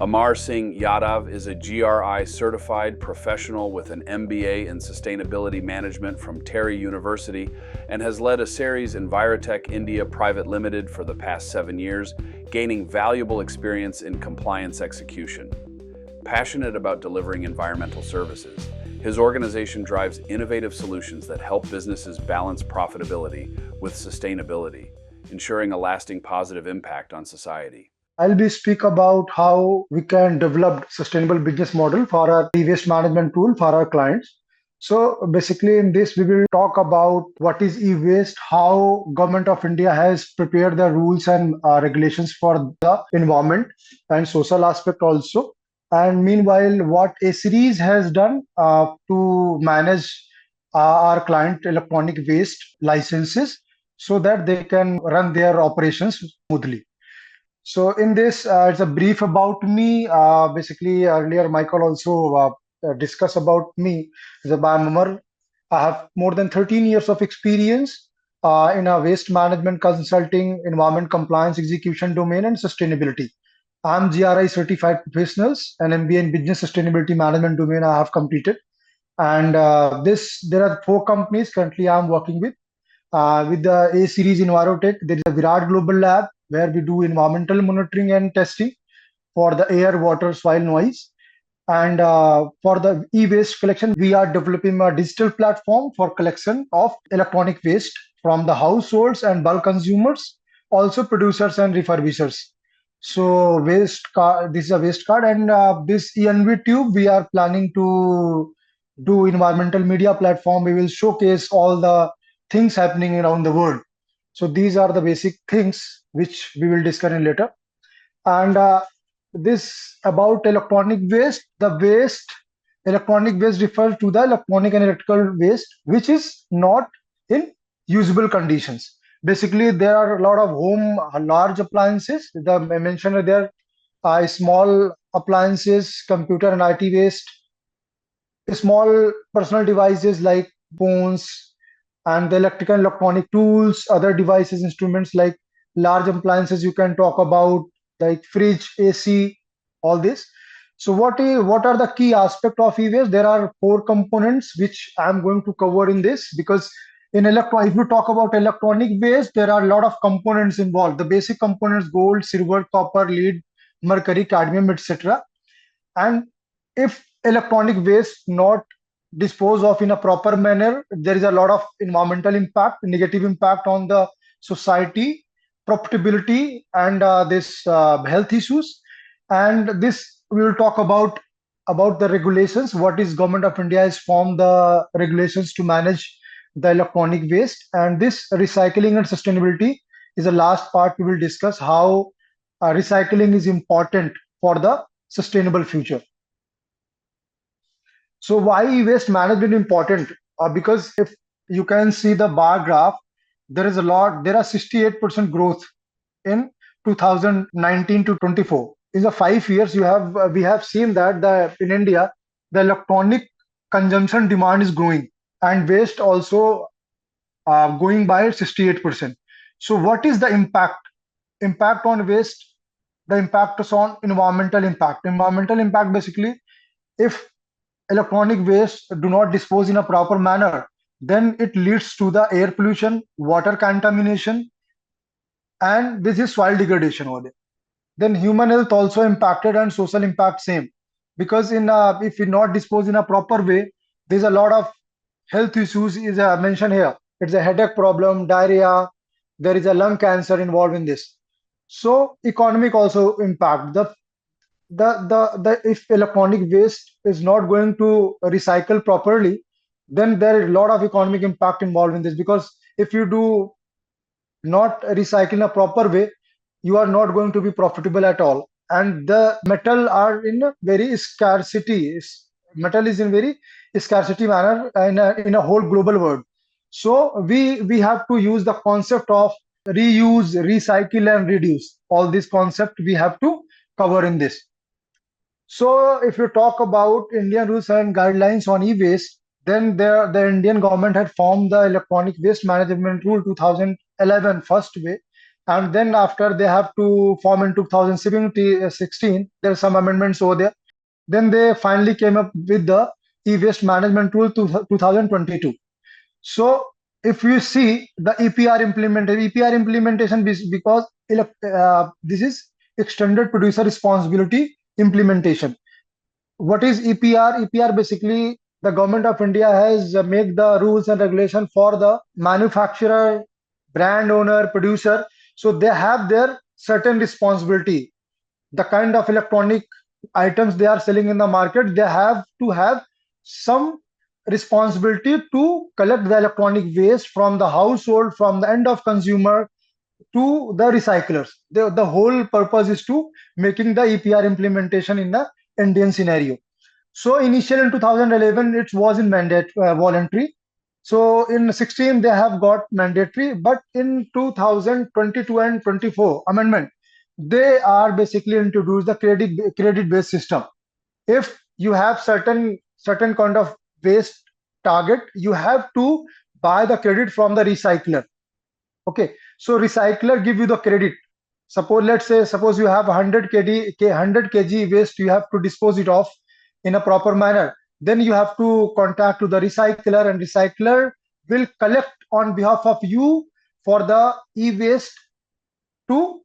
Amar Singh Yadav is a GRI-certified professional with an MBA in Sustainability Management from TERI University and has led Aseries Envirotek India Pvt for the past 7 years, gaining valuable experience in compliance execution. Passionate about delivering environmental services, his organization drives innovative solutions that help businesses balance profitability with sustainability, ensuring a lasting positive impact on society. I'll be speak about how we can develop sustainable business model for our e-waste management tool for our clients. So basically in this we will talk about what is e-waste, how government of India has prepared the rules and regulations for the environment and social aspect also. And meanwhile, what Aseries has done to manage our client electronic waste licenses so that they can run their operations smoothly. So in this, it's a brief about me. Basically, earlier Michael also discussed about me. I'm Amar. I have more than 13 years of experience in a waste management consulting, environment compliance execution domain, and sustainability. I'm GRI certified professionals and MBA in business sustainability management domain I have completed. And there are four companies currently I'm working with the Aseries Envirotek, there is a Virat Global Lab where we do environmental monitoring and testing for the air, water, soil, noise. And for the e-waste collection, we are developing a digital platform for collection of electronic waste from the households and bulk consumers, also producers and refurbishers. So waste card, this is a waste card, and this ENV tube we are planning to do environmental media platform. We will showcase all the things happening around the world. So these are the basic things which we will discuss in later. And this about electronic waste, the waste, electronic waste refers to the electronic and electrical waste, which is not in usable conditions. Basically, there are a lot of home large appliances. I mentioned there small appliances, computer and IT waste, small personal devices like phones, and the electrical and electronic tools, other devices, instruments like large appliances you can talk about like fridge, AC, all this. So what are the key aspect of e-waste? There are four components which I'm going to cover in this because if you talk about electronic waste, there are a lot of components involved. The basic components: gold, silver, copper, lead, mercury, cadmium, etc. And if electronic waste not disposed of in a proper manner, there is a lot of environmental impact, negative impact on the society, profitability, and this health issues. And this we will talk about the regulations. What is government of India has formed the regulations to manage the electronic waste, and this recycling and sustainability is the last part. We will discuss how recycling is important for the sustainable future. So why e-waste management important? Because if you can see the bar graph, there are 68% growth in 2019 to 24. In the 5 years, we have seen that in India, the electronic consumption demand is growing and waste also going by 68%. So what is the impact? Impact on waste, the impact is on environmental impact. Environmental impact basically, if electronic waste do not dispose in a proper manner, then it leads to the air pollution, water contamination, and this is soil degradation over there. Then human health also impacted and social impact same, because in if we not dispose in a proper way, there's a lot of health issues is mentioned here. It's a headache problem, diarrhea, there is a lung cancer involved in this. So economic also impact. The if electronic waste is not going to recycle properly, then there is a lot of economic impact involved in this, because if you do not recycle in a proper way, you are not going to be profitable at all. And the metal are in a very scarcity. Metal is in very scarcity manner in a whole global world. So we have to use the concept of reuse, recycle, and reduce. All these concept we have to cover in this. So if you talk about Indian rules and guidelines on e-waste, then the Indian government had formed the Electronic Waste Management Rule 2011 first way, and then after they have to form in 2016, there are some amendments over there. Then they finally came up with the e-waste management tool to 2022. So if you see the EPR implementation because this is extended producer responsibility implementation. What is EPR? EPR basically the government of India has made the rules and regulation for the manufacturer, brand owner, producer. So they have their certain responsibility. The kind of electronic items they are selling in the market, they have to have some responsibility to collect the electronic waste from the household, from the end of consumer to the recyclers. The whole purpose is to making the EPR implementation in the Indian scenario. So initially in 2011, it was in mandate voluntary. So in 16 they have got mandatory, but in 2022 and 24 amendment, they are basically introduced the credit based system. If you have certain kind of waste target, you have to buy the credit from the recycler. Okay, so recycler give you the credit. Suppose you have 100 kg waste, you have to dispose it off in a proper manner. Then you have to contact to the recycler, and recycler will collect on behalf of you for the e-waste to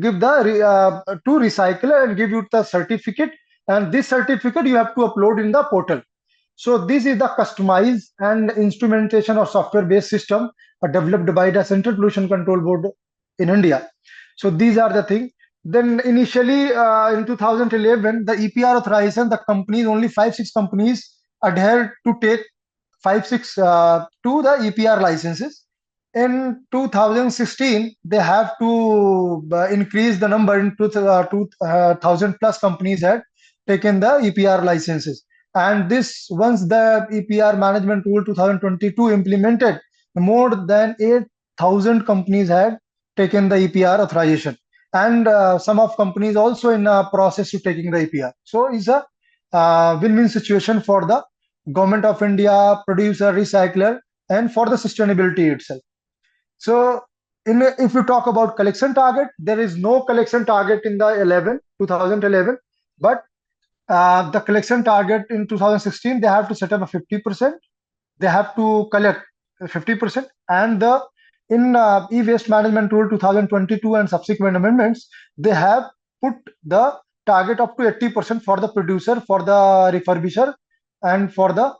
give the to recycler and give you the certificate. And this certificate you have to upload in the portal. So this is the customized and instrumentation of software-based system developed by the Central Pollution Control Board in India. So these are the things. Then initially in 2011, the EPR authorization, the companies, only 5-6 companies adhered to take 5-6 to the EPR licenses. In 2016, they have to increase the number into 2,000 plus companies had taken the EPR licenses. And this, once the EPR management tool 2022 implemented, more than 8,000 companies had taken the EPR authorization. And some of companies also in a process to taking the EPR. So it's a win-win situation for the government of India, producer, recycler, and for the sustainability itself. So if you talk about collection target, there is no collection target in the 2011, but the collection target in 2016, they have to set up a 50%. They have to collect 50%. And the in e-waste management tool 2022 and subsequent amendments, they have put the target up to 80% for the producer, for the refurbisher, and for the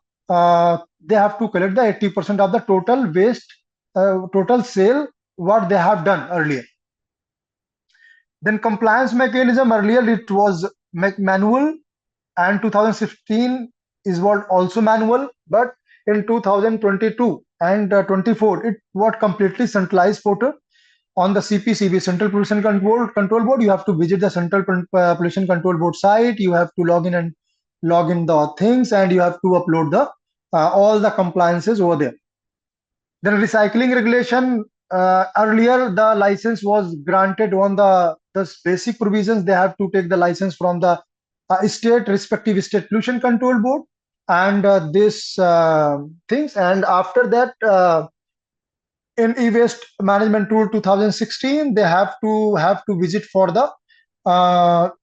they have to collect the 80% of the total waste, total sale what they have done earlier. Then compliance mechanism, earlier it was manual, and 2016 is what also manual, but in 2022 and 24 it was completely centralized portal on the CPCB, Central Pollution Control Board. You have to visit the Central Pollution Control Board site, you have to log in the things, and you have to upload the all the compliances over there. Then recycling regulation, earlier the license was granted on the basic provisions. They have to take the license from the respective state pollution control board, and this things. And after that, in e-waste management tool 2016, they have to visit for the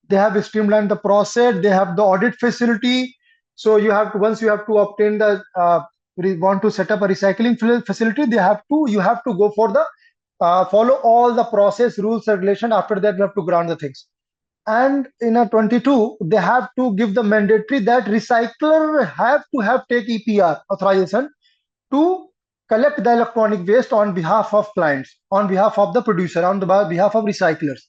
they have streamlined the process. They have the audit facility. So you have to, once you have to obtain the want to set up a recycling facility, you have to go for the follow all the process rules regulation. After that, you have to grant the things. And in a 22, they have to give the mandatory that recycler have to have take EPR authorization to collect the electronic waste on behalf of clients, on behalf of the producer, on the behalf of recyclers.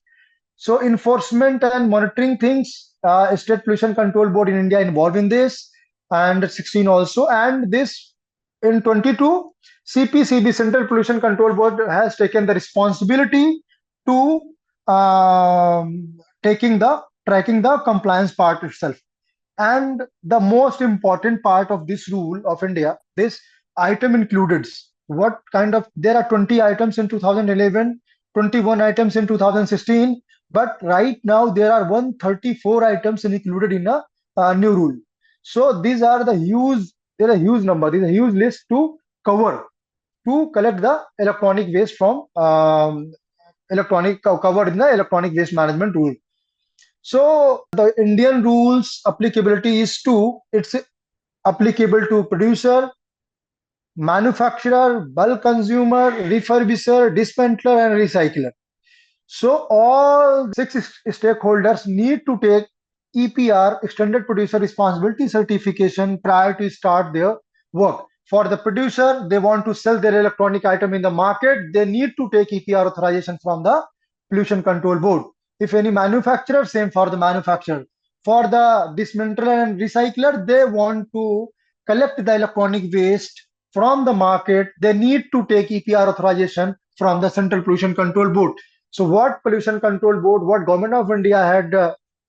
So enforcement and monitoring things, State Pollution Control Board in India involved in this, and 16 also. And this in 22, CPCB, Central Pollution Control Board, has taken the responsibility to tracking the compliance part itself. And the most important part of this rule of India, this item included. What kind of, there are 20 items in 2011, 21 items in 2016, but right now there are 134 items included in a new rule. So these are the huge, there are a huge number, there is a huge list to cover to collect the electronic waste from electronic covered in the electronic waste management rule. So the Indian rules applicability is to, it's applicable to producer, manufacturer, bulk consumer, refurbisher, dismantler, and recycler. So all six stakeholders need to take EPR, Extended Producer Responsibility certification, prior to start their work. For the producer, they want to sell their electronic item in the market, they need to take EPR authorization from the Pollution Control Board. If any manufacturer, same for the manufacturer. For the dismantler and recycler, they want to collect the electronic waste from the market, they need to take EPR authorization from the Central Pollution Control Board. So what Pollution Control Board, what Government of India had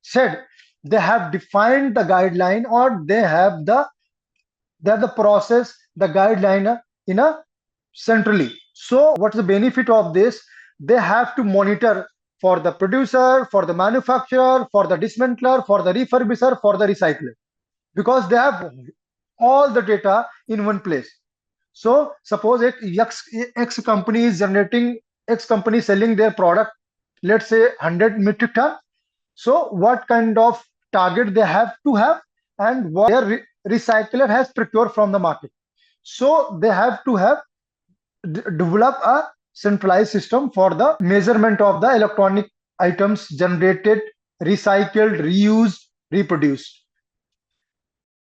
said, they have defined the guideline, or they have the process, the guideline in a centrally. So what's the benefit of this? They have to monitor for the producer, for the manufacturer, for the dismantler, for the refurbisher, for the recycler, because they have all the data in one place. So suppose X company is generating, X company selling their product, let's say 100 metric ton. So what kind of target they have to have, and what their recycler has procured from the market. So they have to have develop a centralized system for the measurement of the electronic items generated, recycled, reused, reproduced.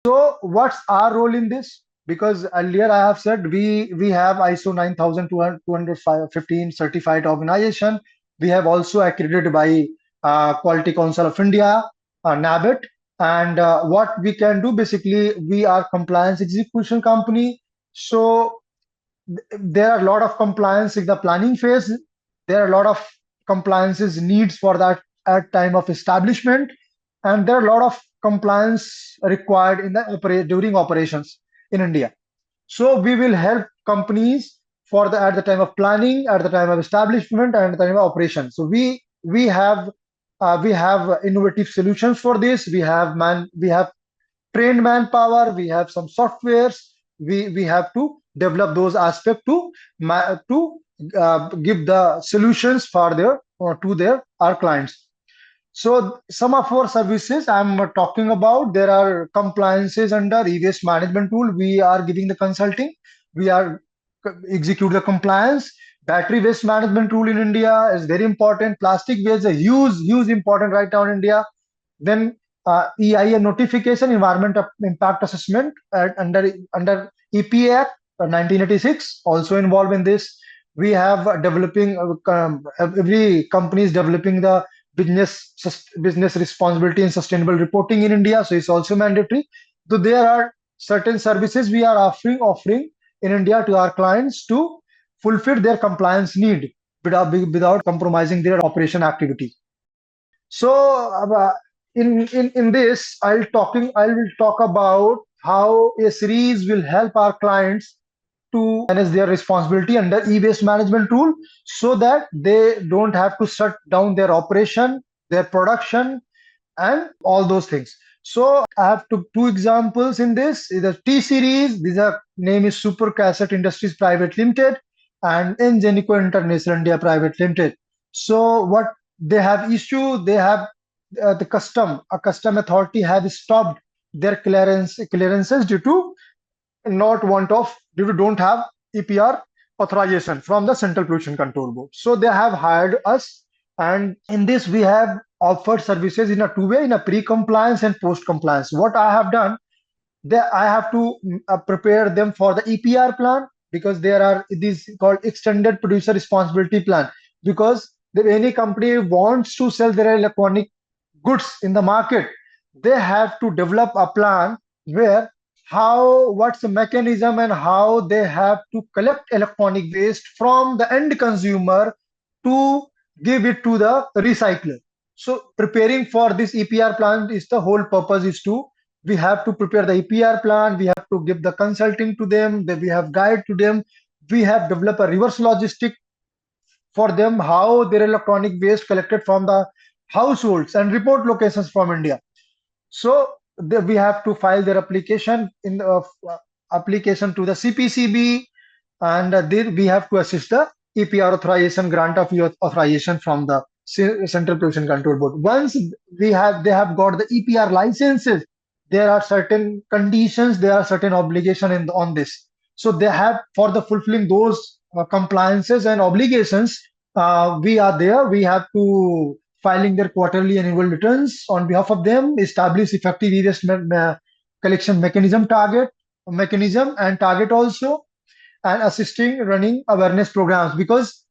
So what's our role in this? Because earlier I have said we have ISO 9215 certified organization. We have also accredited by Quality Council of India, NABIT. And what we can do, basically, we are compliance execution company. So there are a lot of compliance in the planning phase. There are a lot of compliances needs for that at time of establishment, and there are a lot of compliance required in the during operations in India. So we will help companies for the at the time of planning, at the time of establishment, and at the time of operation. So we have innovative solutions for this. We have trained manpower, we have some softwares, we have to develop those aspects to give the solutions for their or to their our clients. So some of our services I'm talking about, there are compliances under e-waste management tool. We are giving the consulting. We are execute the compliance. Battery waste management tool in India is very important. Plastic waste is a huge important right now in India. Then EIA notification, environment impact assessment under EPA Act 1986, also involved in this. We have developing every company is developing the business responsibility and sustainable reporting in India, so it's also mandatory. So there are certain services we are offering in India to our clients to fulfill their compliance need without compromising their operation activity. So in this, I will talk about how Aseries will help our clients to manage their responsibility under e-waste management tool, so that they don't have to shut down their operation, their production, and all those things. So I have two examples in this. The T series, this name is Super Cassette Industries Private Limited, and Ingenico International India Private Limited. So what they have issued, they have a custom authority have stopped their clearances due to don't have EPR authorization from the Central Pollution Control Board. So they have hired us, and in this we have offered services in a two-way, in a pre-compliance and post-compliance. What I have done, I have to prepare them for the EPR plan, because there are these called Extended Producer Responsibility Plan. Because if any company wants to sell their electronic goods in the market, they have to develop a plan where what's the mechanism and how they have to collect electronic waste from the end consumer to give it to the recycler. So preparing for this EPR plan is the whole purpose, is to we have to prepare the EPR plan, we have to give the consulting to them, we have guide to them, we have developed a reverse logistic for them, how their electronic waste collected from the households and report locations from India. So we have to file their application application to the CPCB, and we have to assist the EPR authorization, grant of authorization from the Central Pollution Control Board. Once they have got the EPR licenses, there are certain conditions, there are certain obligation on this. So they have, for the fulfilling those compliances and obligations, we are there. We have to filing their quarterly and annual returns on behalf of them, establish effective e-waste collection mechanism and target also, and assisting running awareness programs, because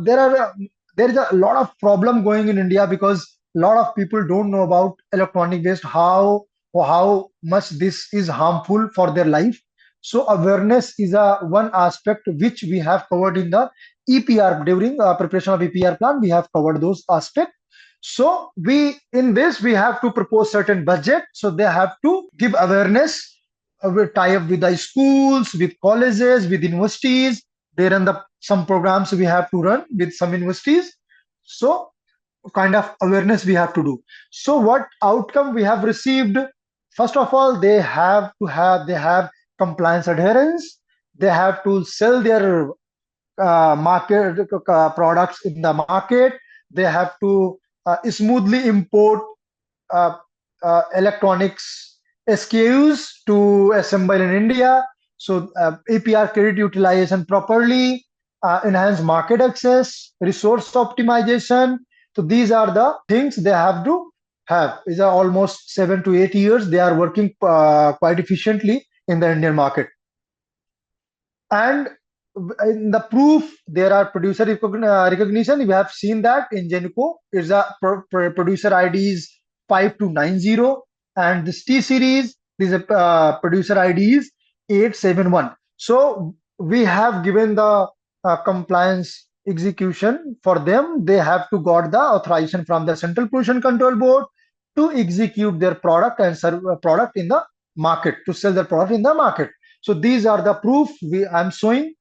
there is a lot of problem going in India, because a lot of people don't know about electronic waste, how much this is harmful for their life. So awareness is a one aspect which we have covered in the EPR. During preparation of EPR plan, we have covered those aspects. So we, in this, we have to propose certain budget, so they have to give awareness. We tie up with the schools, with colleges, with universities. There are some programs we have to run with some universities. So kind of awareness we have to do. So what outcome we have received? First of all, they have compliance adherence. They have to sell their market products in the market. They have to smoothly import uh, electronics SKUs to assemble in India. So APR credit utilization properly, enhance market access, resource optimization. So these are the things they have to have. These are almost 7 to 8 years. They are working quite efficiently in the Indian market. And in the proof, there are producer recognition. We have seen that in Genuco, it's a producer ID is 5290, and this T series, this producer ID is 871. So we have given the compliance execution for them. They have to got the authorization from the Central Pollution Control Board to execute their product and serve a product in the market, to sell their product in the market. So these are the proof I'm showing.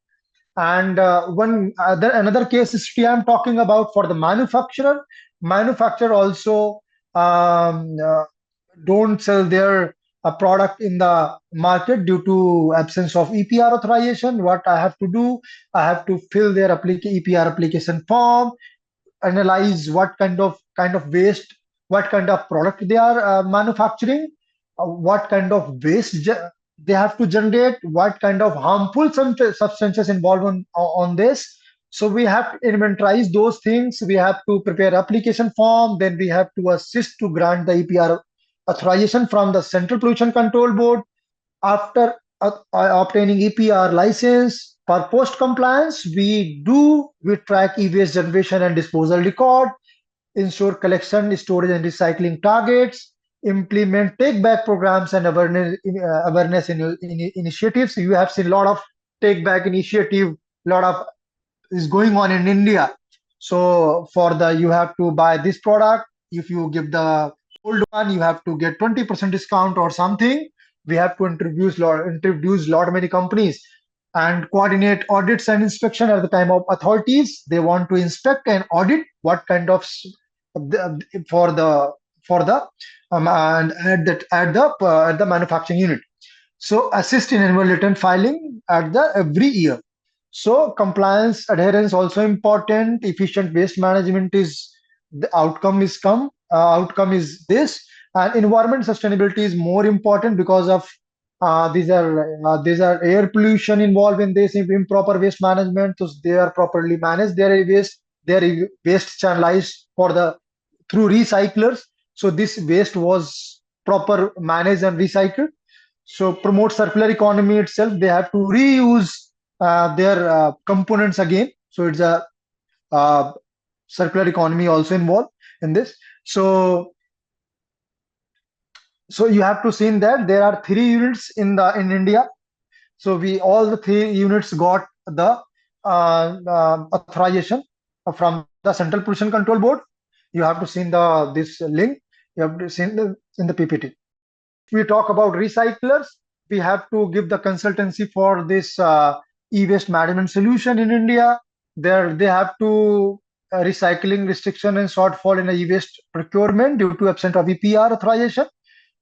And another case history I'm talking about for the manufacturer. Manufacturer also don't sell their product in the market due to absence of EPR authorization. What I have to do, I have to fill their EPR application form, analyze what kind of waste, what kind of product they are manufacturing, what kind of waste they have to generate, what kind of harmful substances involved on this. So we have to inventorize those things. We have to prepare application form. Then we have to assist to grant the EPR authorization from the Central Pollution Control Board. After obtaining EPR license, for post compliance, we track e-waste generation and disposal record, ensure collection, storage, and recycling targets, implement take back programs and awareness initiatives. You have seen a lot of take back initiative, lot of is going on in India. So for the, you have to buy this product. If you give the old one, you have to get 20% discount or something. We have to introduce lot many companies, and coordinate audits and inspection at the time of authorities. They want to inspect and audit what kind of for the and at the manufacturing unit. So assist in annual return filing at the every year. So compliance adherence also important. Efficient waste management is the outcome is outcome is this. And environment sustainability is more important because of these are air pollution involved in this improper waste management. So they are properly managed. Their waste channelized for the through recyclers. So this waste was proper managed and recycled. So promote circular economy itself. They have to reuse their components again. So it's a circular economy also involved in this. So you have to see that there are 3 units in India. So we all the 3 units got the authorization from the Central Pollution Control Board. You have to see this link. You have to see in the PPT. We talk about recyclers. We have to give the consultancy for this e-waste management solution in India. They have to recycling restriction and shortfall in the e-waste procurement due to absence of EPR authorization.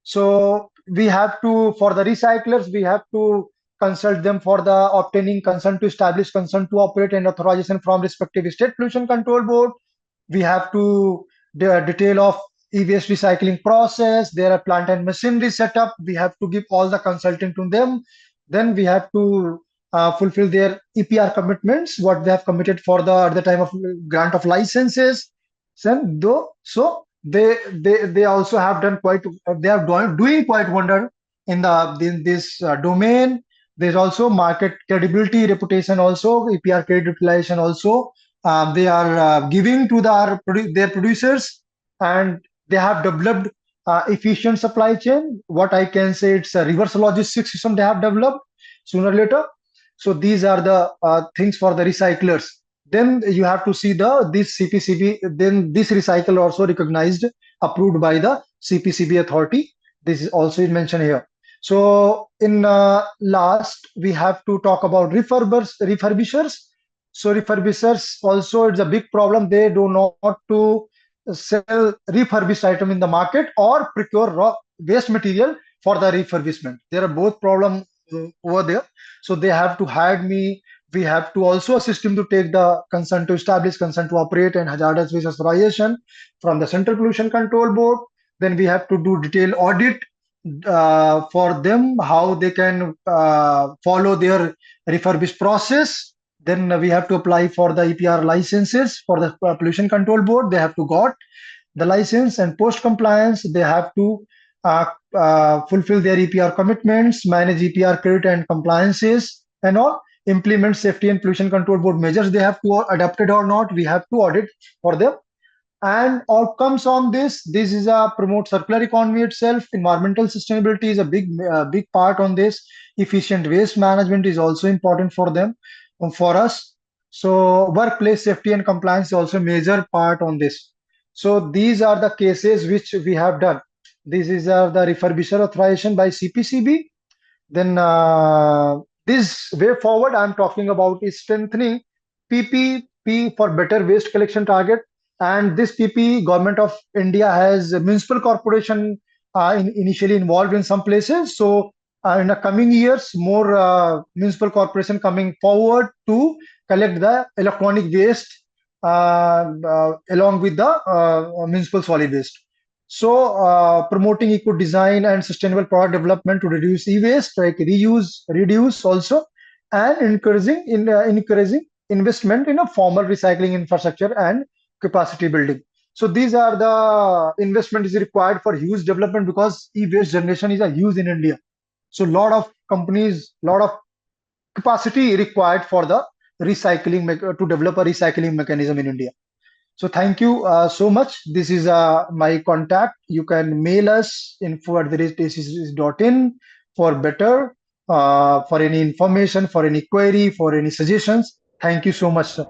So we have to, for the recyclers, we have to consult them for the obtaining consent to establish, consent to operate, and authorization from respective state pollution control board. We have to detail of e-waste recycling process. There are plant and machinery setup. We have to give all the consulting to them. Then we have to fulfill their EPR commitments, what they have committed for the at the time of grant of licenses. So they also have done quite, they are doing quite wonder in the in this domain. There's also market credibility, reputation also, EPR credit utilization also. They are giving to their producers, and they have developed efficient supply chain. What I can say, it's a reverse logistics system they have developed sooner or later. So these are the things for the recyclers. Then you have to see this CPCB. Then this recycle also recognized, approved by the CPCB authority. This is also mentioned here. So in last, we have to talk about refurbishers. So refurbishers also, it's a big problem. They do not to sell refurbished item in the market or procure raw waste material for the refurbishment. There are both problem over there. So they have to hire me. We have to also assist him to take the consent to establish, consent to operate, and hazardous waste authorization from the Central Pollution Control Board. Then we have to do detailed audit for them, how they can follow their refurbished process. Then we have to apply for the EPR licenses for the Pollution Control Board. They have to got the license, and post compliance, they have to fulfill their EPR commitments, manage EPR credit and compliances, and all. Implement safety and pollution control board measures. They have to adapt it or not. We have to audit for them. And outcomes on this is a promote circular economy itself. Environmental sustainability is a big part on this. Efficient waste management is also important for them, for us. So workplace safety and compliance is also a major part on this. So these are the cases which we have done. This is the refurbisher authorization by CPCB. Then this way forward, I'm talking about is strengthening PPP for better waste collection target. And this PP, Government of India has a municipal corporation initially involved in some places. So in the coming years, more municipal corporation coming forward to collect the electronic waste along with the municipal solid waste. So promoting eco design and sustainable product development to reduce e-waste, like reuse, reduce also, and encouraging investment in a formal recycling infrastructure and capacity building. So these are the investment is required for huge development, because e-waste generation is a huge in India. So lot of companies, lot of capacity required for the recycling to develop a recycling mechanism in India. So thank you so much. This is my contact. You can mail us info@tacc.in for better, for any information, for any query, for any suggestions. Thank you so much, sir.